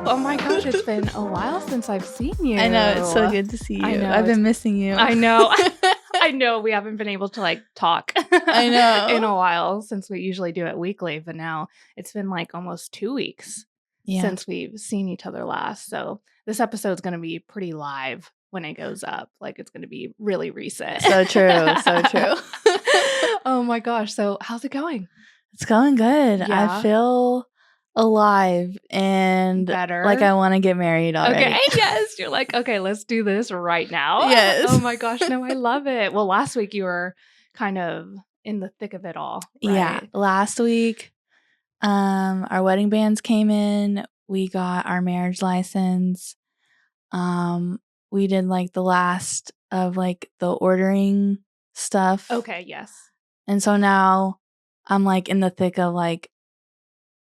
Oh my gosh, it's been a while since I've seen you. I know, it's so good to see you. I know, I've been missing you. I know. I know we haven't been able to like talk I know. in a while since we usually do it weekly, but now it's been like almost 2 weeks since we've seen each other last. So this episode's going to be pretty live when it goes up. Like it's going to be really recent. So true. So true. Oh my gosh. So how's it going? It's going good. Yeah. I feel alive and Better. like I want to get married already. Okay. Yes. You're like, okay, let's do this right now. Yes. Oh my gosh. No, I love it. Well, last week you were kind of in the thick of it all. Right? Yeah. Last week, our wedding bands came in. We got our marriage license. We did like the last of like the ordering stuff. Okay. Yes. And so now I'm like in the thick of like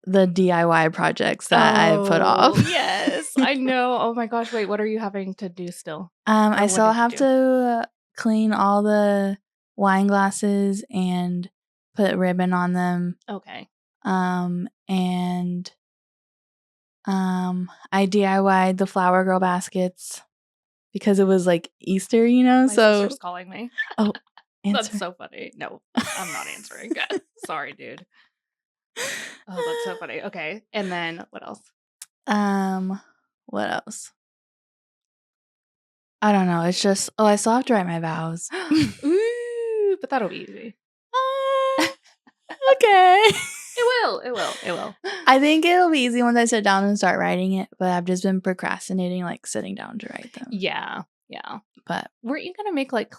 the DIY projects that I put off. Yes, I know. Oh my gosh. Wait, what are you having to do still? I still have to clean all the wine glasses and put ribbon on them. Okay. And I DIY'd the flower girl baskets because it was like Easter, you know? My so sister's calling me. Oh, That's answer. so funny. No, I'm not answering. Sorry, dude. Oh, that's so funny. Okay. And then what else? What else? I don't know. It's just I still have to write my vows. Ooh, but that'll be easy. Okay. It will. I think it'll be easy once I sit down and start writing it, but I've just been procrastinating like sitting down to write them. Yeah. But weren't you gonna make like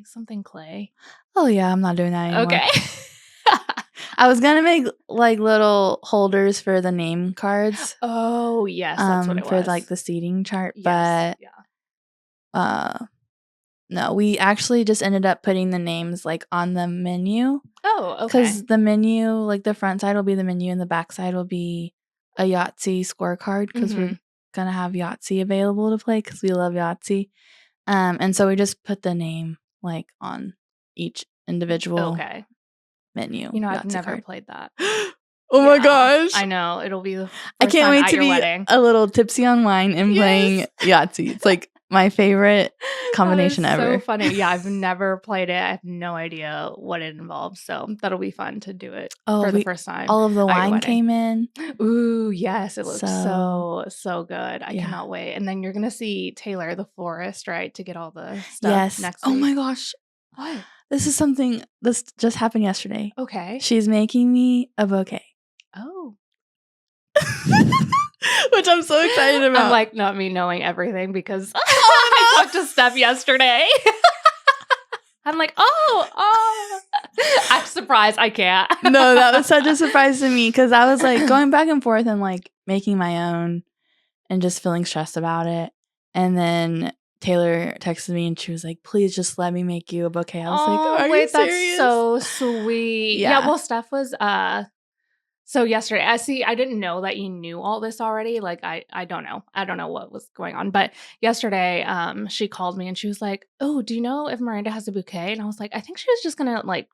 something clay? Oh yeah, I'm not doing that anymore. Okay. I was gonna make like little holders for the name cards. Oh yes, that's what it was. For like the seating chart, yes, but no, we actually just ended up putting the names like on the menu. Oh, okay. Because the menu, like the front side will be the menu and the back side will be a Yahtzee scorecard because we're gonna have Yahtzee available to play because we love Yahtzee. And so we just put the name like on each individual menu. You know, I've Yahtzee never card. played that. Oh my gosh. I know. It'll be the first I can't time wait at to your be wedding. a little tipsy on wine and playing Yahtzee. It's like my favorite combination ever. So funny. Yeah, I've never played it. I have no idea what it involves. So that'll be fun to do it for the first time. All of the wine came in. Ooh, yes. It looks so good. I cannot wait. And then you're going to see Taylor, the florist, right? To get all the stuff next week. Oh my gosh. What? This is something this just happened yesterday. Okay. She's making me a bouquet. Oh. Which I'm so excited about. I'm like not me knowing everything because I talked to Steph yesterday. I'm like, I'm surprised I can't. No, that was such a surprise to me because I was like going back and forth and like making my own and just feeling stressed about it. And then Taylor texted me and she was like, please just let me make you a bouquet. I was like, are you serious? That's so sweet. Yeah, well, Steph was so yesterday, I didn't know that you knew all this already. Like, I don't know. I don't know what was going on. But yesterday, she called me and she was like, oh, do you know if Miranda has a bouquet? And I was like, I think she was just going to like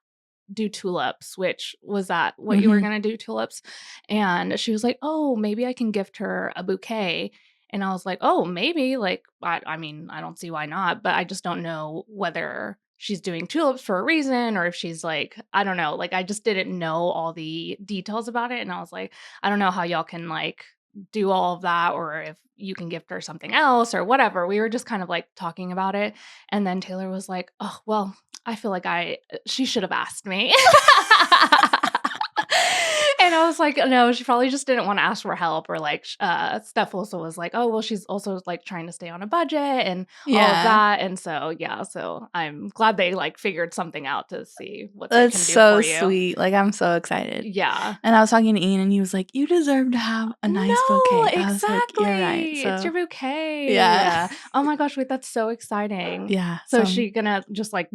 do tulips, which was that what you were going to do, tulips? And she was like, oh, maybe I can gift her a bouquet. And I was like, oh, maybe. Like, I mean, I don't see why not. But I just don't know whether she's doing tulips for a reason or if she's like, I don't know. Like, I just didn't know all the details about it. And I was like, I don't know how y'all can like do all of that or if you can gift her something else or whatever. We were just kind of like talking about it. And then Taylor was like, oh, well, I feel like she should have asked me. And I was like, no, she probably just didn't want to ask for help. Or like Steph also was like, oh, well, she's also like trying to stay on a budget and all of that. And so, so I'm glad they like figured something out to see what they can do for you. That's so sweet. Like, I'm so excited. Yeah. And I was talking to Ian and he was like, you deserve to have a nice bouquet. Exactly. I was like, you're right. So, it's your bouquet. Yeah. Oh my gosh, wait, that's so exciting. Yeah. So is she gonna just like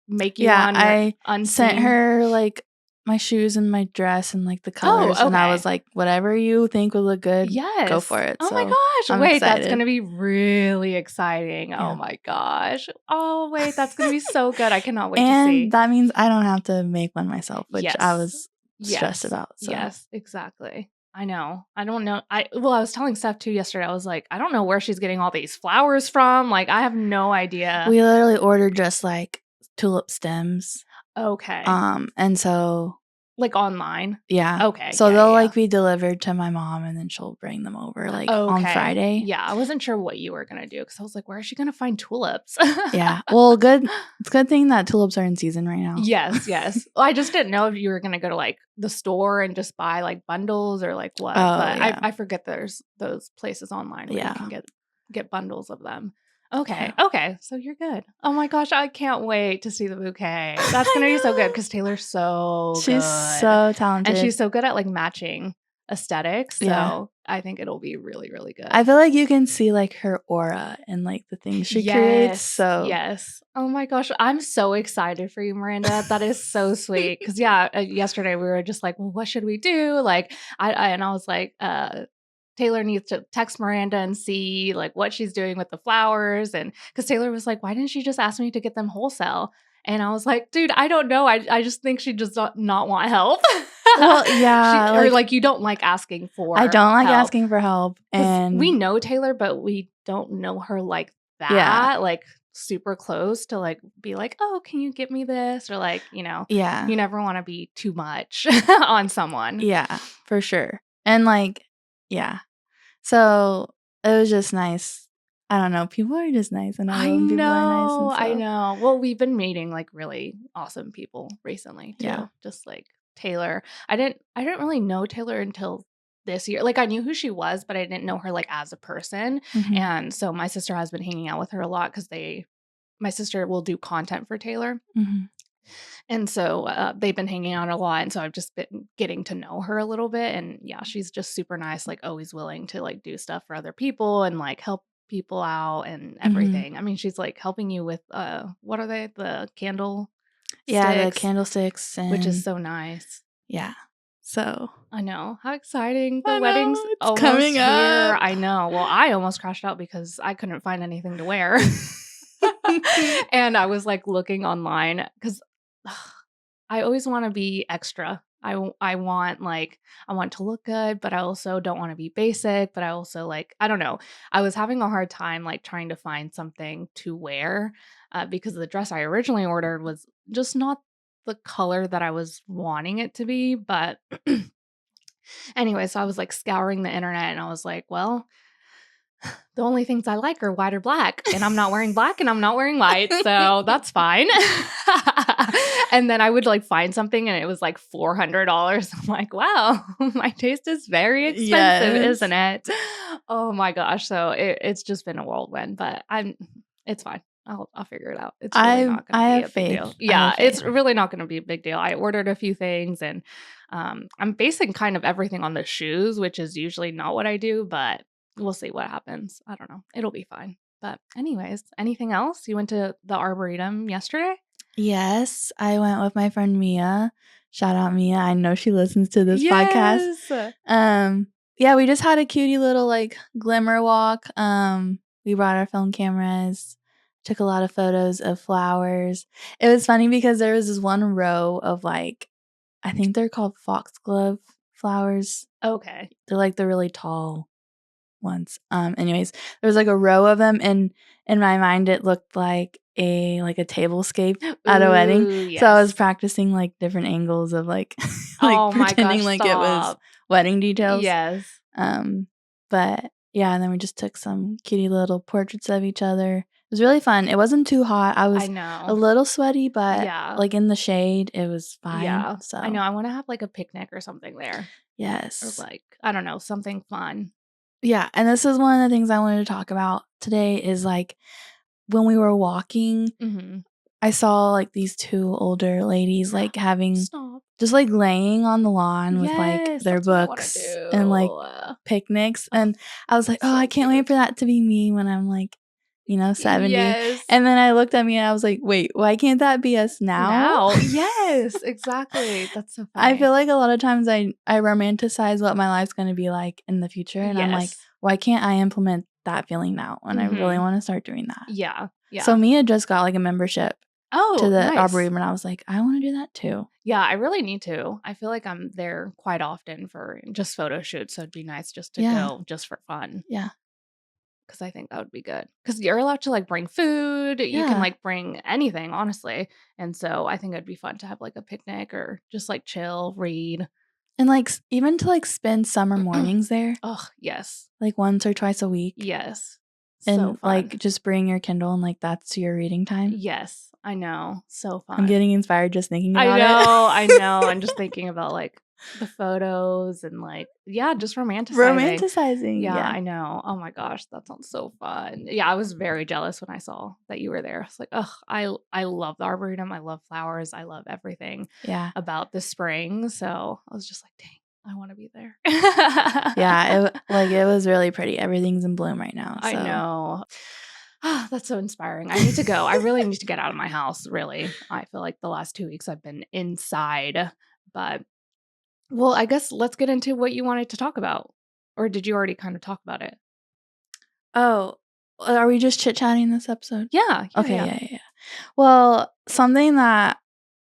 make you one? I sent her like my shoes and my dress and like the colors. And I was like, whatever you think would look good, go for it. Oh my gosh. Wait, that's going to be really exciting. Yeah. Oh my gosh. Oh, wait, that's going to be so good. I cannot wait to see. And that means I don't have to make one myself, which I was stressed about. So. Yes, exactly. I know. I don't know. I was telling Steph too yesterday. I was like, I don't know where she's getting all these flowers from. Like, I have no idea. We literally ordered just like tulip stems. Okay. And so like online. Yeah. Okay. So yeah, they'll yeah. like be delivered to my mom, and then she'll bring them over like on Friday. Yeah, I wasn't sure what you were gonna do because I was like, where is she gonna find tulips? Yeah. Well, good. It's a good thing that tulips are in season right now. Yes. Well, I just didn't know if you were gonna go to like the store and just buy like bundles or like what. But yeah. I forget there's those places online where you can get bundles of them. Okay. So you're good. Oh my gosh, I can't wait to see the bouquet. That's gonna be so good because Taylor's so She's so talented. And she's so good at like matching aesthetics. So I think it'll be really, really good. I feel like you can see like her aura and like the things she creates. So yes. Oh my gosh, I'm so excited for you, Miranda. That is so sweet. Because yesterday we were just like, well, what should we do? Like, I was like, Taylor needs to text Miranda and see like what she's doing with the flowers. And because Taylor was like, why didn't she just ask me to get them wholesale? And I was like, dude, I don't know. I just think she does not want help. Well, yeah. Or like you don't like asking for I don't like asking for help. And we know Taylor, but we don't know her like that. Yeah. Like super close to like be like, oh, can you get me this? Or like, you never want to be too much on someone. Yeah, for sure. And like, yeah. So it was just nice. I don't know. People are just nice, and I know. People are nice. I know. Well, we've been meeting like really awesome people recently too. Yeah. Just like Taylor. I didn't really know Taylor until this year. Like I knew who she was, but I didn't know her like as a person. Mhm. And so my sister has been hanging out with her a lot because my sister will do content for Taylor. Mhm. And so they've been hanging out a lot. And so I've just been getting to know her a little bit. And yeah, she's just super nice, like always willing to like do stuff for other people and like help people out and everything. I mean, she's like helping you with what are they? The candle the candlesticks, which is so nice. Yeah. So I know. How exciting. The wedding's almost coming here. up. I know. Well, I almost crashed out because I couldn't find anything to wear. And I was like looking online because I always want to be extra. I want to look good, but I also don't want to be basic, but I also like, I don't know. I was having a hard time like trying to find something to wear because the dress I originally ordered was just not the color that I was wanting it to be. But anyway, so I was like scouring the internet and I was like, well, the only things I like are white or black, and I'm not wearing black and I'm not wearing white, so that's fine. And then I would like find something and it was like $400. I'm like, wow, my taste is very expensive, isn't it? Oh my gosh. So it's just been a whirlwind, but it's fine. I'll figure it out. It's really not going to be a big deal. Yeah, it's really not going to be a big deal. I ordered a few things and I'm basing kind of everything on the shoes, which is usually not what I do, but we'll see what happens. I don't know. It'll be fine. But anyways, anything else? You went to the Arboretum yesterday? Yes, I went with my friend Mia. Shout out Mia. I know she listens to this podcast. Yeah, we just had a cutie little like glimmer walk. We brought our film cameras, took a lot of photos of flowers. It was funny because there was this one row of like, I think they're called foxglove flowers. Okay. They're like the really tall ones. Anyways, there was like a row of them, and in my mind it looked like a tablescape at a wedding. Yes. So I was practicing like different angles of like pretending like it was wedding details. Yes. But yeah, and then we just took some cutie little portraits of each other. It was really fun. It wasn't too hot. I was a little sweaty, but like in the shade, it was fine. Yeah. So I know. I want to have like a picnic or something there. Yes. Or like, I don't know, something fun. Yeah, and this is one of the things I wanted to talk about today is like when we were walking, I saw like these two older ladies like having just like laying on the lawn with like their books and like picnics, and I was like, oh, I can't wait for that to be me when I'm like 70. Yes. And then I looked at me and I was like, wait, why can't that be us now? Yes, exactly. That's so funny. I feel like a lot of times I romanticize what my life's going to be like in the future. And I'm like, why can't I implement that feeling now when I really want to start doing that? Yeah. So Mia just got like a membership to the nice. Arboretum, and I was like, I want to do that too. Yeah, I really need to. I feel like I'm there quite often for just photo shoots, so it'd be nice just to go just for fun. Yeah. Because I think that would be good. Because you're allowed to like bring food. You can Yeah. like bring anything, honestly. And so I think it'd be fun to have like a picnic or just like chill, read. And like even to like spend summer mornings there, Oh, yes. like once or twice a week. Yes. And So fun. like just bring your Kindle and like that's your reading time. Yes, I know. So fun. I'm getting inspired just thinking about I it. know. I know. And just thinking about like the photos and like, yeah, just romanticizing. Yeah, I know. Oh my gosh, that sounds so fun. Yeah, I was very jealous when I saw that you were there. I was like, oh, I love the Arboretum. I love flowers. I love everything about the spring. So I was just like, dang, I want to be there. Yeah, it was really pretty. Everything's in bloom right now. So. I know. Oh, that's so inspiring. I need to go. I really need to get out of my house, really. I feel like the last 2 weeks I've been inside. But, well, I guess let's get into what you wanted to talk about. Or did you already kind of talk about it? Oh, are we just chit-chatting this episode? Yeah. Okay, yeah. Well, something that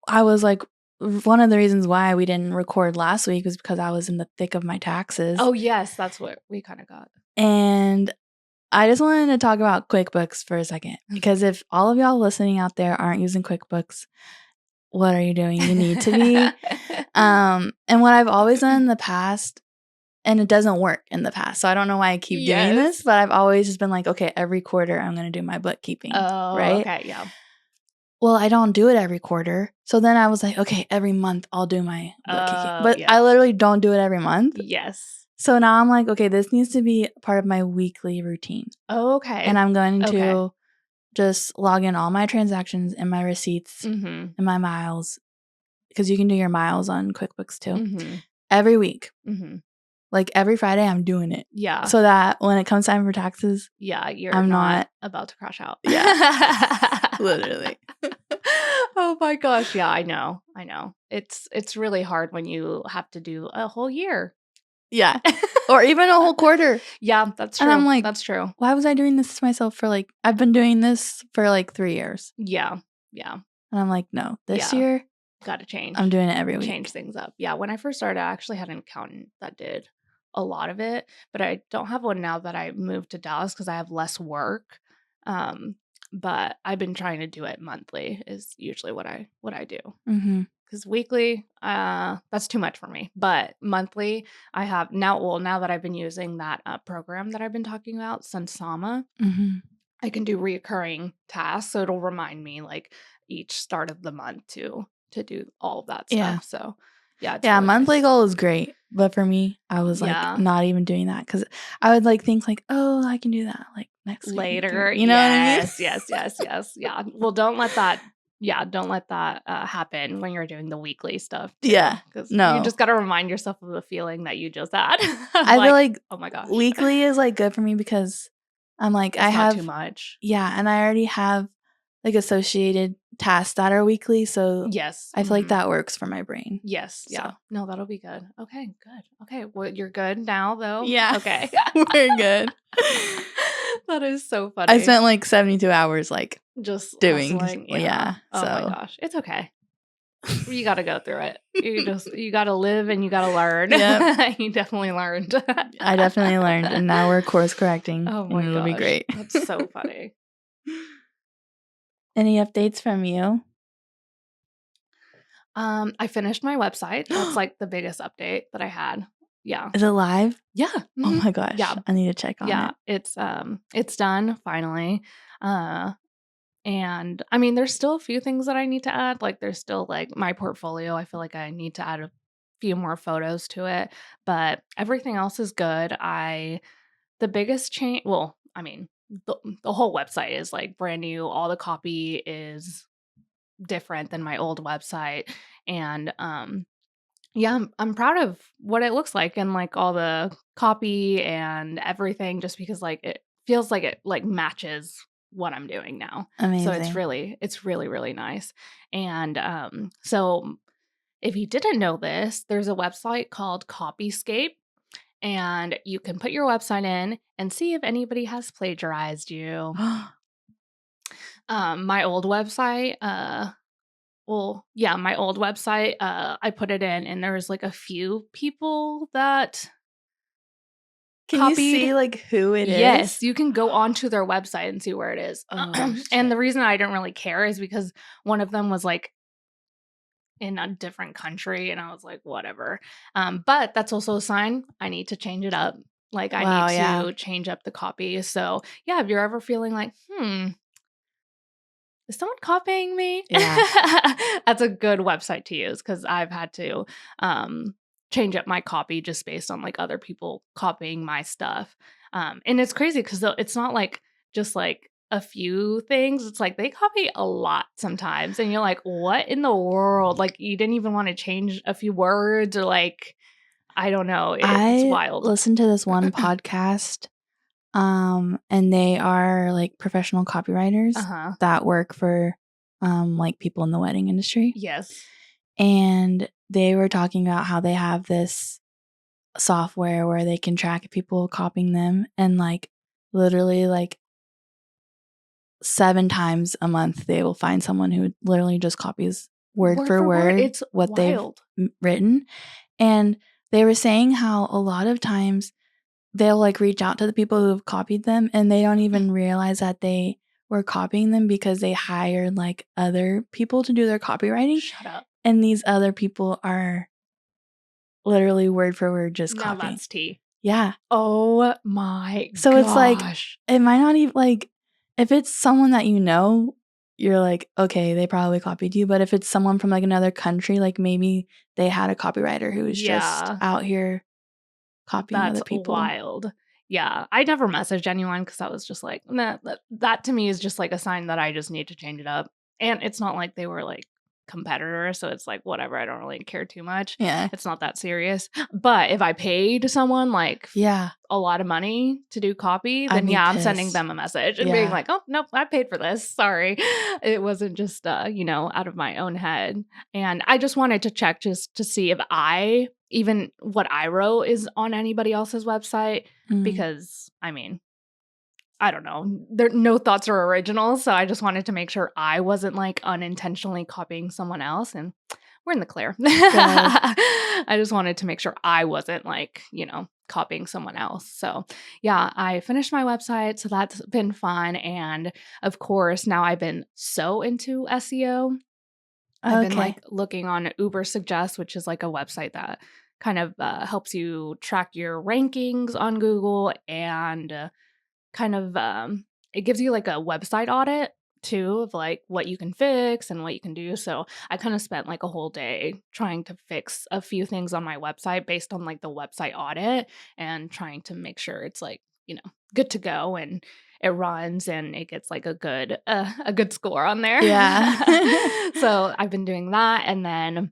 I was like, one of the reasons why we didn't record last week was because I was in the thick of my taxes. Oh, yes. That's what we kind of got. And I just wanted to talk about QuickBooks for a second, because if all of y'all listening out there aren't using QuickBooks, what are you doing? You need to be. And what I've always done in the past, and it doesn't work in the past, so I don't know why I keep doing this, but I've always just been like, okay, every quarter I'm going to do my bookkeeping. Oh, right? Okay, yeah. Well, I don't do it every quarter. So then I was like, okay, every month I'll do my bookkeeping. But I literally don't do it every month. Yes. So now I'm like, okay, this needs to be part of my weekly routine. Oh, okay. And I'm going to just log in all my transactions and my receipts and my miles, because you can do your miles on QuickBooks too. Every week. Like every Friday, I'm doing it. Yeah. So that when it comes time for taxes, I'm not about to crash out. Yeah. Literally. Oh my gosh. Yeah, I know. It's really hard when you have to do a whole year. Yeah. Or even a whole quarter. Yeah, that's true. And I'm like, that's true. Why was I doing this to myself for like, I've been doing this for like 3 years. Yeah. And I'm like, no, this year, got to change. I'm doing it every week. Change things up. Yeah. When I first started, I actually had an accountant that did a lot of it, but I don't have one now that I moved to Dallas because I have less work. But I've been trying to do it monthly is usually what I do. Because weekly, that's too much for me. But monthly, I have now that I've been using that program that I've been talking about, Sunsama, I can do reoccurring tasks. So it'll remind me like each start of the month to do all of that stuff. Yeah. So yeah. Really monthly goal is great. But for me, I was like not even doing that, because I would like think like, oh, I can do that like next week. Later. You know what I mean? Yes. Yeah. Well, don't let that happen when you're doing the weekly stuff. Too, Yeah. Because you just got to remind yourself of the feeling that you just had. I feel like oh my gosh, weekly is like good for me because I'm like, it's I have not too much. Yeah. And I already have like associated tasks that are weekly. So yes, I feel like that works for my brain. Yes. Yeah. No, that'll be good. Okay, good. Okay. Well, you're good now though? Yeah. Okay. We're good. That is so funny. I spent like 72 hours like just doing. Hustling. Yeah. Oh my gosh. It's okay. You got to go through it. You got to live and you got to learn. Yep. You definitely learned. I definitely learned. And now we're course correcting. Oh my gosh. It'll be great. That's so funny. Any updates from you? I finished my website. That's like the biggest update that I had. Yeah. Is it live? Yeah. Mm-hmm. Oh my gosh. Yeah. I need to check on it. It's done finally. And I mean, there's still a few things that I need to add. Like there's still like my portfolio. I feel like I need to add a few more photos to it, but everything else is good. The biggest change, well, I mean, the whole website is like brand new. All the copy is different than my old website. And I'm proud of what it looks like and like all the copy and everything, just because like it feels like it like matches what I'm doing now. Amazing. So it's really, really nice. And so if you didn't know this, there's a website called Copyscape. And you can put your website in and see if anybody has plagiarized you. My old website, my old website, I put it in and there's like a few people that Can copied. you see like who it is? Yes, you can go onto their website and see where it is. And the reason I didn't really care is because one of them was like in a different country and I was like, whatever. But that's also a sign I need to change it up. Like I need to change up the copy. So yeah, if you're ever feeling like, is someone copying me? Yeah. That's a good website to use because I've had to change up my copy just based on like other people copying my stuff. And it's crazy because it's not like just like a few things. It's like they copy a lot sometimes. And you're like, what in the world? Like you didn't even want to change a few words or like, I don't know. It's wild. I listened to this one podcast. And they are like professional copywriters that work for like people in the wedding industry. Yes. And they were talking about how they have this software where they can track people copying them, and like literally like 7 times a month they will find someone who literally just copies word for word it's what wild. they've written. And they were saying how a lot of times they'll like reach out to the people who have copied them and they don't even realize that they were copying them because they hired like other people to do their copywriting. Shut up. And these other people are literally word for word just now copying. That's tea. Yeah. Oh my So gosh. it's like, it might not even like, if it's someone that you know, you're like, okay, they probably copied you. But if it's someone from like another country, like maybe they had a copywriter who was just out here copying other people. That's wild. Yeah. I never messaged anyone because I was just like, nah, that to me is just like a sign that I just need to change it up. And it's not like they were like competitors. So it's like, whatever. I don't really care too much. Yeah. It's not that serious. But if I paid someone like a lot of money to do copy, then I'm sending them a message and being like, oh, nope, I paid for this. Sorry. It wasn't just, out of my own head. And I just wanted to check just to see if even what I wrote is on anybody else's website, because I mean, I don't know. No thoughts are original. So I just wanted to make sure I wasn't like unintentionally copying someone else, and we're in the clear. I just wanted to make sure I wasn't like, copying someone else. So yeah, I finished my website. So that's been fun. And of course, now I've been so into SEO. I've been like looking on Uber Suggest, which is like a website that kind of helps you track your rankings on Google, and kind of it gives you like a website audit too of like what you can fix and what you can do. So I kind of spent like a whole day trying to fix a few things on my website based on like the website audit, and trying to make sure it's like, good to go and it runs and it gets like a good score on there. Yeah. So I've been doing that. And then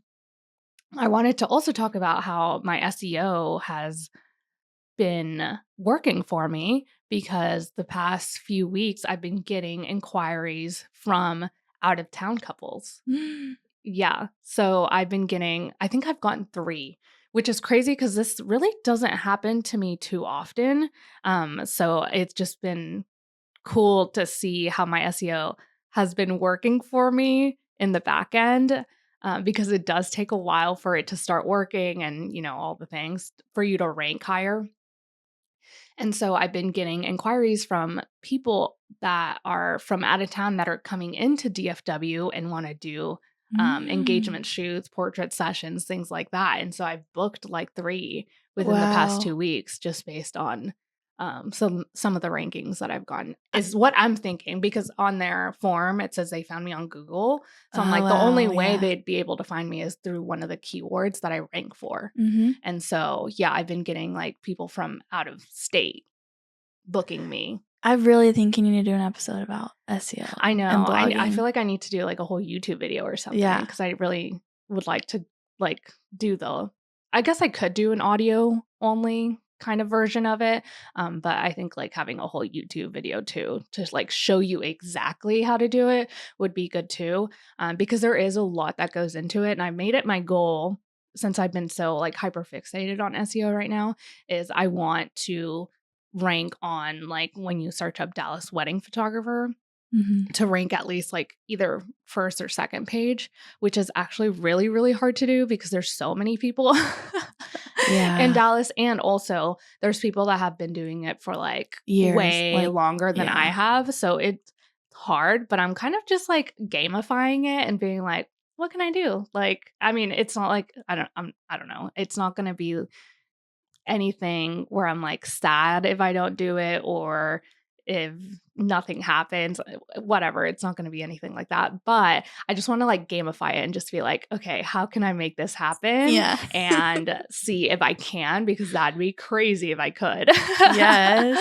I wanted to also talk about how my SEO has been working for me, because the past few weeks I've been getting inquiries from out of town couples. Yeah. So I think I've gotten 3, which is crazy because this really doesn't happen to me too often. So it's just been cool to see how my SEO has been working for me in the back end, because it does take a while for it to start working and, all the things for you to rank higher. And so I've been getting inquiries from people that are from out of town that are coming into DFW and want to do engagement shoots, portrait sessions, things like that. And so I've booked like 3 within the past 2 weeks just based on some of the rankings that I've gotten, is what I'm thinking, because on their form it says they found me on Google. So I'm like, the only way they'd be able to find me is through one of the keywords that I rank for. And so yeah, I've been getting like people from out of state booking me. I really think you need to do an episode about SEO. I know. I feel like I need to do like a whole YouTube video or something. Yeah, because I really would like to like do I guess I could do an audio only kind of version of it. But I think like having a whole YouTube video too, to like show you exactly how to do it, would be good too. Because there is a lot that goes into it. And I made it my goal, since I've been so like hyper fixated on SEO right now, is I want to rank on like when you search up Dallas wedding photographer, to rank at least like either first or second page, which is actually really, really hard to do because there's so many people in Dallas. And also there's people that have been doing it for like years, way longer than I have. So it's hard, but I'm kind of just like gamifying it and being like, what can I do? Like, I mean, it's not like, I don't know. It's not going to be anything where I'm like sad if I don't do it or if nothing happens, whatever. It's not going to be anything like that. But I just want to like gamify it and just be like, okay, how can I make this happen? Yeah. And see if I can, because that'd be crazy if I could. Yes.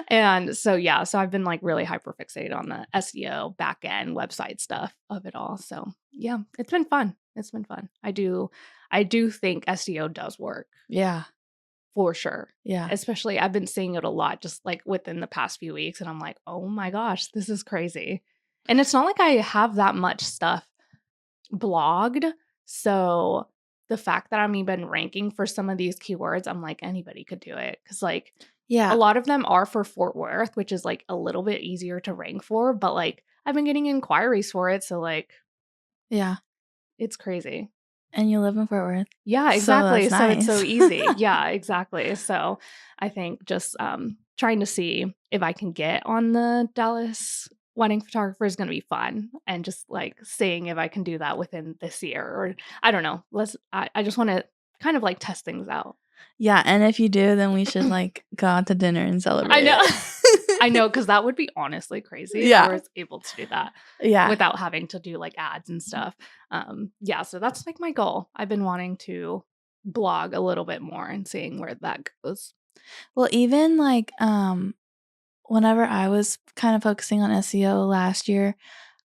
And so, yeah, so I've been like really hyper fixated on the SEO back end website stuff of it all. So yeah, it's been fun. It's been fun. I do think SEO does work. Yeah. For sure. Yeah. Especially I've been seeing it a lot just like within the past few weeks. And I'm like, oh my gosh, this is crazy. And it's not like I have that much stuff blogged. So the fact that I'm even ranking for some of these keywords, I'm like, anybody could do it. Because like, a lot of them are for Fort Worth, which is like a little bit easier to rank for. But like, I've been getting inquiries for it. So like, yeah, it's crazy. And you live in Fort Worth. Yeah, exactly. So, so it's so easy. Yeah, exactly. So I think just trying to see if I can get on the Dallas wedding photographer is going to be fun, and just like seeing if I can do that within this year, or I don't know. I just want to kind of like test things out. Yeah, and if you do, then we should like go out to dinner and celebrate. I know. I know, because that would be honestly crazy if I was able to do that. Yeah. Without having to do like ads and stuff. Yeah, so that's like my goal. I've been wanting to blog a little bit more and seeing where that goes. Well, even like whenever I was kind of focusing on SEO last year,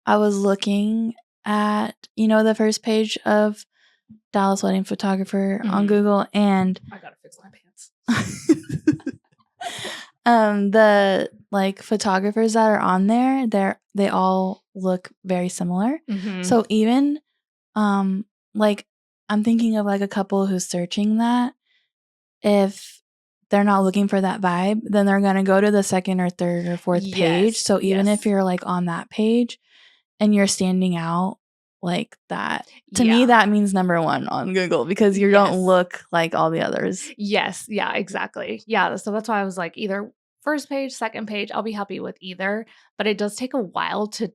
I was looking at, the first page of Dallas Wedding Photographer on Google, and I gotta fix my pants. The like photographers that are on there, they all look very similar. So even like I'm thinking of like a couple who's searching that, if they're not looking for that vibe, then they're gonna go to the second or third or fourth page. So even if you're like on that page and you're standing out like that, to me that means number one on Google, because you don't look like all the others. Yes. Yeah, exactly. Yeah. So that's why I was like, either first page, second page, I'll be happy with either. But it does take a while to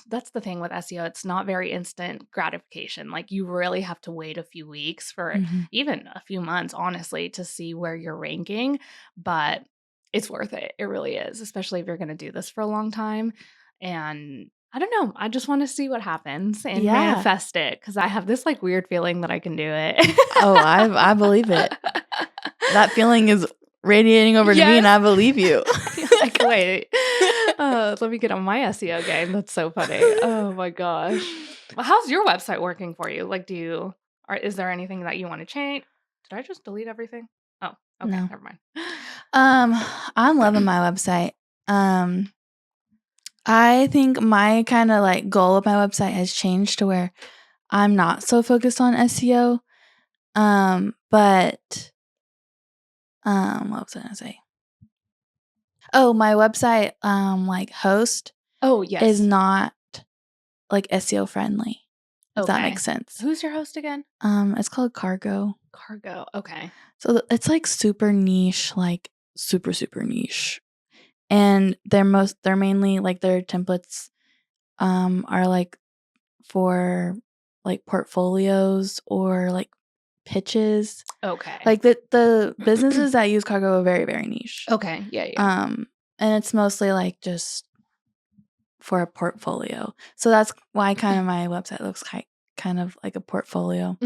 that's the thing with SEO. It's not very instant gratification. Like you really have to wait a few weeks for even a few months, honestly, to see where you're ranking. But it's worth it. It really is, especially if you're going to do this for a long time. And I don't know. I just want to see what happens and manifest it, because I have this like weird feeling that I can do it. Oh, I believe it. That feeling is radiating over to me, and I believe you. Like, wait. Let me get on my SEO game. That's so funny. Oh my gosh. Well, how's your website working for you? Like, is there anything that you want to change? Did I just delete everything? Oh, okay. No. Never mind. I'm loving my website. I think my kind of like goal of my website has changed to where I'm not so focused on SEO. But what was I gonna say? Oh, my website, like host, is not like SEO friendly. If that makes sense. Who's your host again? It's called Cargo. Cargo. Okay. So it's like super niche, like super super niche, and they're mainly like their templates, are like for like portfolios or like pitches. Okay. Like the businesses that use Cargo are very very niche. Okay. Yeah. And it's mostly like just for a portfolio. So that's why kind of my website looks kind of like a portfolio.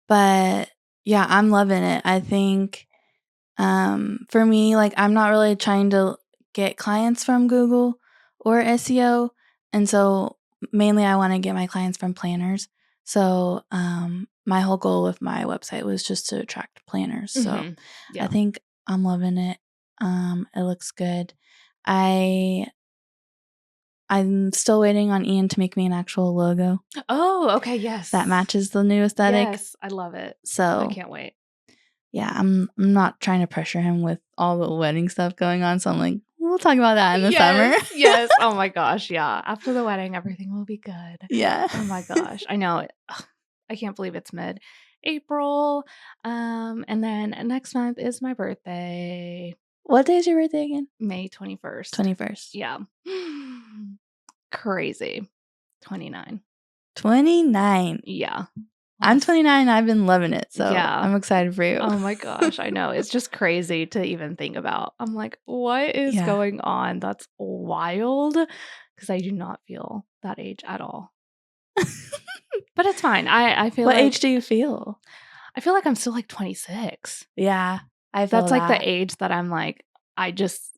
But yeah, I'm loving it. I think for me, like I'm not really trying to get clients from Google or SEO. And so mainly I want to get my clients from planners. So my whole goal with my website was just to attract planners. So I think I'm loving it. It looks good. I'm still waiting on Ian to make me an actual logo. Oh, okay, yes. That matches the new aesthetic. Yes, I love it. So I can't wait. Yeah, I'm not trying to pressure him with all the wedding stuff going on. So I'm like, we'll talk about that in the summer. Yes. Oh my gosh. Yeah. After the wedding, everything will be good. Yeah. Oh my gosh. I know. I can't believe it's mid-April. And then next month is my birthday. What day is your birthday again? May 21st. 21st. Yeah. Crazy. 29. 29. Yeah. I'm 29. I've been loving it. So Yeah. I'm excited for you. Oh my gosh. I know. It's just crazy to even think about. I'm like, what is going on? That's wild. Because I do not feel that age at all. But it's fine. I feel what like. age do you feel? I feel like I'm still like 26. Yeah. I feel That's like the age that I'm like, I just.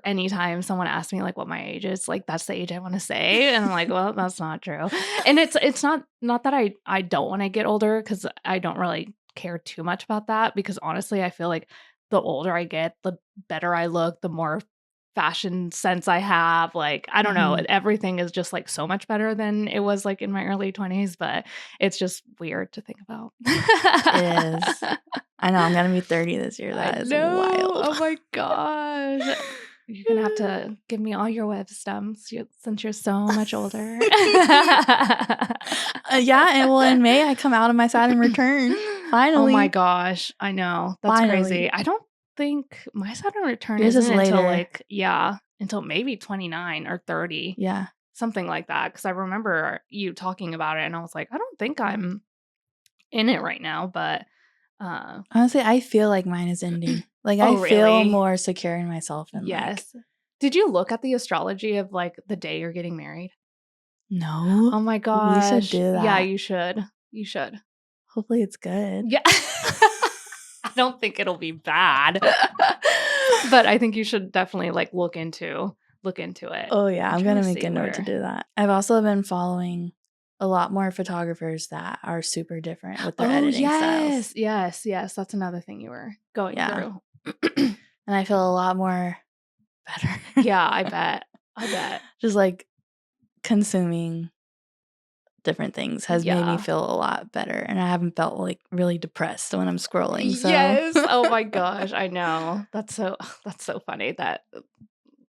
Anytime someone asks me like what my age is, like that's the age I want to say, and I'm like, well, that's not true. And it's not that I don't want to get older, because I don't really care too much about that, because honestly I feel like the older I get, the better I look, the more fashion sense I have. Like, I don't know, everything is just like so much better than it was like in my early 20s, but it's just weird to think about. It is. I know, I'm gonna be 30 this year. That is wild. Oh my gosh. You're gonna have to give me all your wisdom since you're so much older. Yeah, and well, in May I come out of my Saturn return. Finally. Oh my gosh, I know. That's crazy. I don't think my Saturn return isn't until like until maybe 29 or 30. Yeah, something like that. Because I remember you talking about it, and I was like, I don't think I'm in it right now, but. Honestly, I feel like mine is ending. Like, Oh, I feel really? more secure in myself. And Yes. Did you look at the astrology of like the day you're getting married? No. Oh my gosh. We should do that. Yeah, you should. You should. Hopefully it's good. Yeah. I don't think it'll be bad. But I think you should definitely like look into it. Oh yeah, I'm gonna make a note to do that. I've also been following a lot more photographers that are super different with their editing styles. Yes. That's another thing you were going through. And I feel a lot more better. Yeah, I bet. Just like consuming different things has made me feel a lot better, and I haven't felt like really depressed when I'm scrolling. So. Yes. Oh my gosh, I know. That's so funny that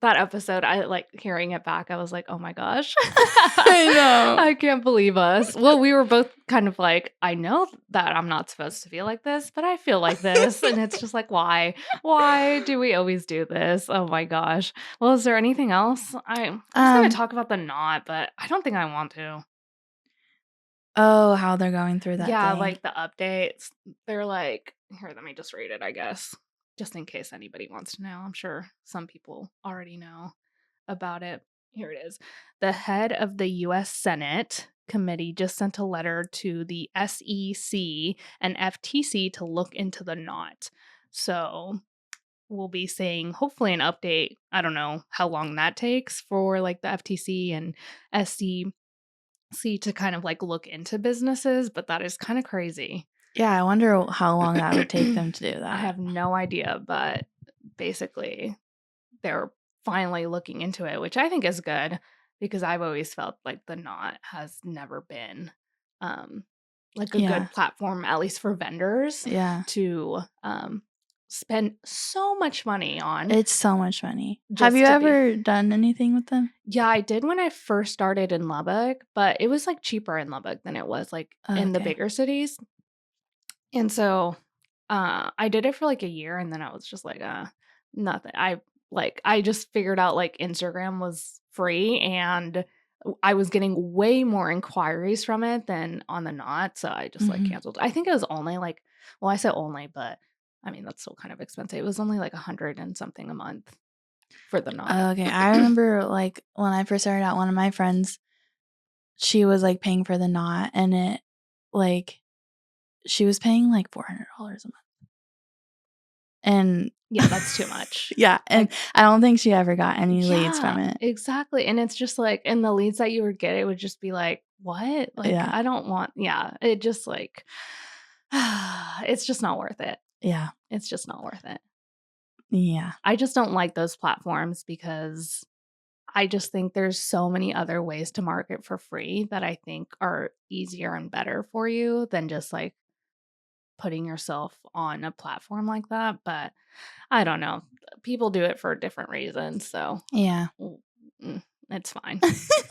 episode. I like hearing it back. I was like, oh my gosh. I know. I can't believe us. Well, we were both kind of like, I know that I'm not supposed to feel like this, but I feel like this. And it's just like, why? Why do we always do this? Oh my gosh. Well, is there anything else? I was going to talk about the knot, but I don't think I want to. Oh, how they're going through that thing. Like the updates. They're like, here, let me just read it, I guess. Just in case anybody wants to know. I'm sure some people already know about it. Here it is. The head of the U.S. Senate committee just sent a letter to the SEC and FTC to look into the knot. So we'll be seeing hopefully an update. I don't know how long that takes for like the FTC and SEC to kind of like look into businesses, but that is kind of crazy. Yeah, I wonder how long that would take them to do that. I have no idea, but basically they're finally looking into it, which I think is good, because I've always felt like the knot has never been like a good platform, at least for vendors, to spend so much money on. It's so much money. Have you ever done anything with them? Yeah, I did when I first started in Lubbock, but it was like cheaper in Lubbock than it was like in the bigger cities. And so I did it for like a year, and then I was just like, nothing. I just figured out like Instagram was free, and I was getting way more inquiries from it than on the knot. So I just like canceled. I think it was only like, well, I said only, but I mean, that's still kind of expensive. It was only like $100 and something a month for the knot. Okay. I remember like when I first started out, one of my friends, she was like paying for the knot, and it like, she was paying like $400 a month. And yeah, that's too much. Yeah. And like, I don't think she ever got any leads from it. Exactly. And it's just like, and the leads that you would get, it would just be like, what? Like, I don't want, it just like, it's just not worth it. Yeah. It's just not worth it. Yeah. I just don't like those platforms, because I just think there's so many other ways to market for free that I think are easier and better for you than just like putting yourself on a platform like that. But I don't know. people do it for different reasons. So yeah. It's fine.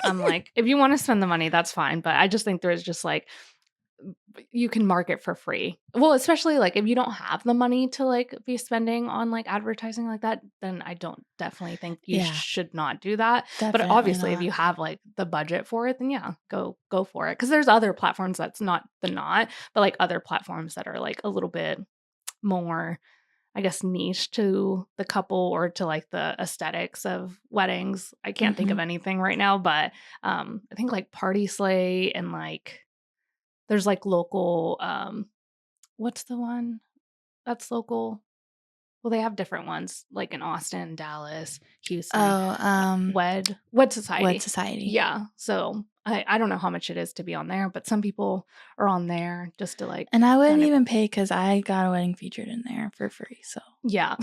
I'm like, if you want to spend the money, that's fine. But I just think there's just like, you can market for free. Well, especially like if you don't have the money to like be spending on like advertising like that, then I don't definitely think you should not do that. Definitely but obviously not. if you have like the budget for it, then yeah, go for it. Because there's other platforms that's not but like other platforms that are like a little bit more, I guess, niche to the couple or to like the aesthetics of weddings. I can't think of anything right now, but I think like Party Slate and like there's like local, what's the one that's local? Well, they have different ones like in Austin, Dallas, Houston. Wed Society. Wed Society. Yeah. So I don't know how much it is to be on there, but some people are on there just to like. And I wouldn't even pay because I got a wedding featured in there for free. So yeah.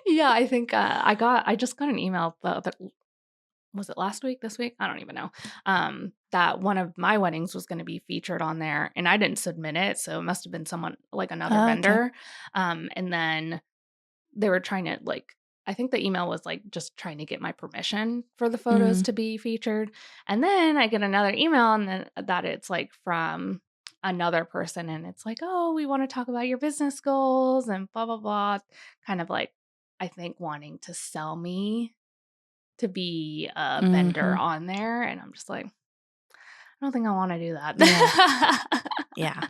Yeah, I think I just got an email was it last week, this week? I don't even know. That one of my weddings was going to be featured on there and I didn't submit it. So it must have been someone like another vendor. And then they were trying to like, I think the email was like just trying to get my permission for the photos to be featured. And then I get another email and then that it's like from another person and it's like, oh, we want to talk about your business goals and blah, blah, blah. Kind of like, I think wanting to sell me to be a vendor on there. And I'm just like, I don't think I want to do that. Yeah.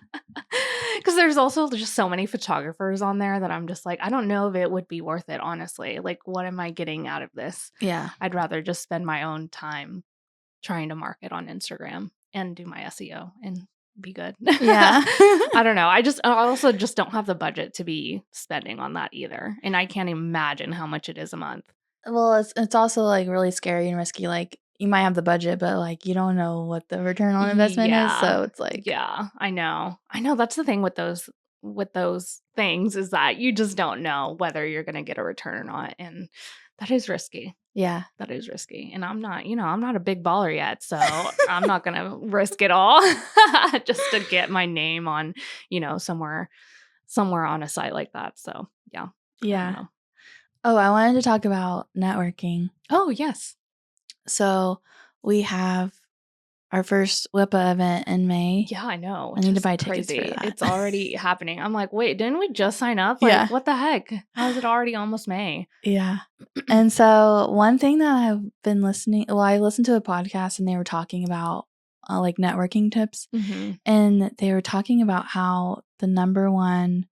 Because there's also just so many photographers on there that I'm just like, I don't know if it would be worth it, honestly. Like, what am I getting out of this? Yeah. I'd rather just spend my own time trying to market on Instagram and do my SEO and be good. Yeah. I don't know. I also just don't have the budget to be spending on that either. And I can't imagine how much it is a month. Well, it's also like really scary and risky. Like you might have the budget, but like you don't know what the return on investment is. So it's like, yeah, I know. That's the thing with those things is that you just don't know whether you're going to get a return or not, and that is risky. Yeah, that is risky. And I'm not a big baller yet, so I'm not going to risk it all just to get my name on, somewhere on a site like that. So yeah. Yeah. Oh, I wanted to talk about networking. Oh, yes. So we have our first WIPA event in May. Yeah, I know. I need to buy tickets for that. It's already happening. I'm like, wait, didn't we just sign up? Like, what the heck? How is it already almost May? Yeah. And so one thing that I've been I listened to a podcast and they were talking about like networking tips. And they were talking about how the number one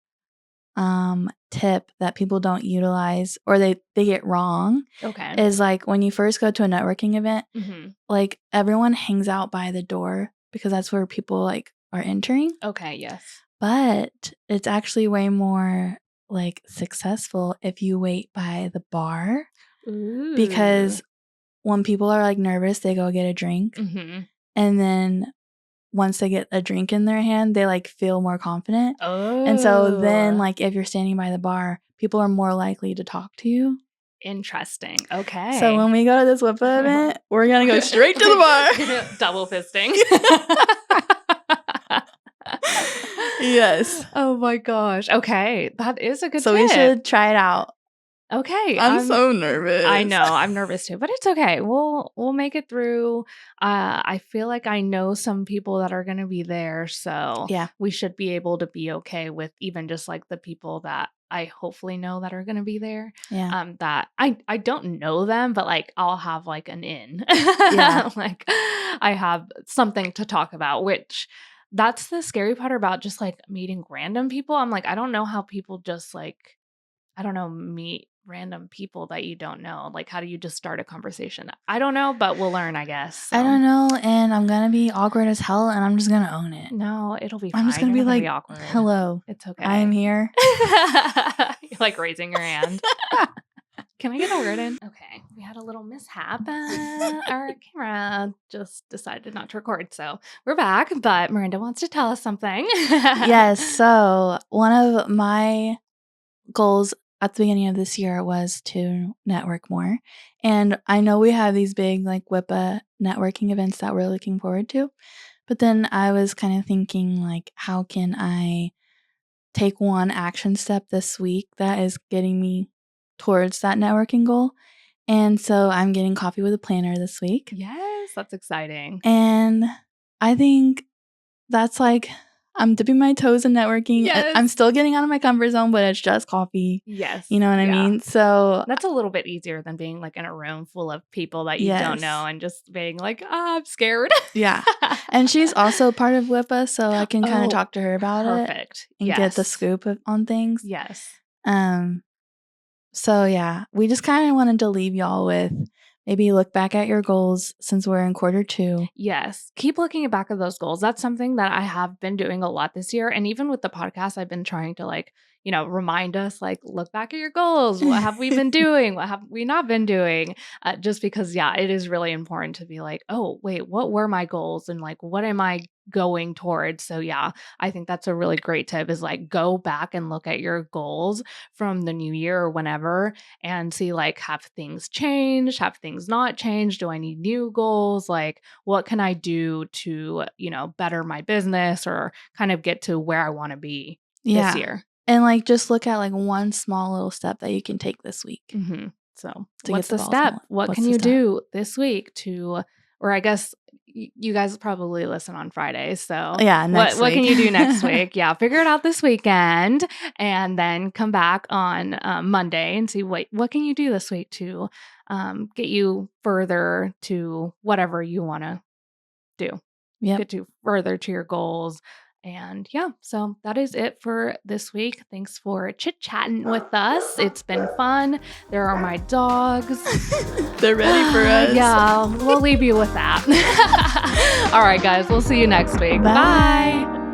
tip that people don't utilize or they get wrong is like when you first go to a networking event, like everyone hangs out by the door because that's where people like are entering. Okay, yes. But it's actually way more like successful if you wait by the bar. Ooh. Because when people are like nervous, they go get a drink. And then once they get a drink in their hand, they like feel more confident. Oh. And so then like if you're standing by the bar, people are more likely to talk to you. Interesting. Okay. So when we go to this WIPA event, we're going to go straight to the bar. Double fisting. Yes. Oh my gosh. Okay. That is a good tip. We should try it out. Okay. I'm so nervous. I know. I'm nervous too, but it's okay. We'll make it through. I feel like I know some people that are going to be there, so yeah, we should be able to be okay with even just like the people that I hopefully know that are going to be there. Yeah. That I don't know them, but like I'll have like an in. Yeah. Like I have something to talk about, which that's the scary part about just like meeting random people. I'm like, I don't know how people just like, I don't know, meet random people that you don't know. Like, how do you just start a conversation? I don't know, but we'll learn, I guess. So. I don't know, and I'm gonna be awkward as hell, and I'm just gonna own it. No, it'll be fine. I'm just gonna be like, awkward. Hello. It's okay. I am here. You're like raising your hand. Can I get a word in? Okay. We had a little mishap. Our camera just decided not to record. So we're back, but Miranda wants to tell us something. Yes. So one of my goals at the beginning of this year was to network more. And I know we have these big like WIPA networking events that we're looking forward to. But then I was kind of thinking like, how can I take one action step this week that is getting me towards that networking goal. And so I'm getting coffee with a planner this week. Yes, that's exciting. And I think that's like, I'm dipping my toes in networking. Yes. I'm still getting out of my comfort zone, but it's just coffee. Yes. You know what I mean? So that's a little bit easier than being like in a room full of people that you don't know and just being like, I'm scared. Yeah. And she's also part of WIPA, so I can kind of talk to her about it and get the scoop on things. Yes. So yeah, we just kind of wanted to leave y'all with maybe look back at your goals since we're in quarter 2. Yes. Keep looking back at those goals. That's something that I have been doing a lot this year. And even with the podcast, I've been trying to remind us, look back at your goals. What have we been doing? What have we not been doing? Just because, it is really important to be like, oh, wait, what were my goals? And what am I going towards? So I think that's a really great tip is go back and look at your goals from the new year or whenever and see have things changed? Have things not changed? Do I need new goals? What can I do to, better my business or kind of get to where I want to be this year? And just look at one small little step that you can take this week. Mm-hmm. So what's the step? What can you do this week or I guess you guys probably listen on Fridays. So next week. What can you do next week? Figure it out this weekend and then come back on Monday and see what can you do this week to get you further to whatever you want to do. Get you further to your goals. And so that is it for this week. Thanks for chit-chatting with us. It's been fun. There are my dogs. They're ready for us. We'll leave you with that. All right, guys. We'll see you next week. Bye. Bye.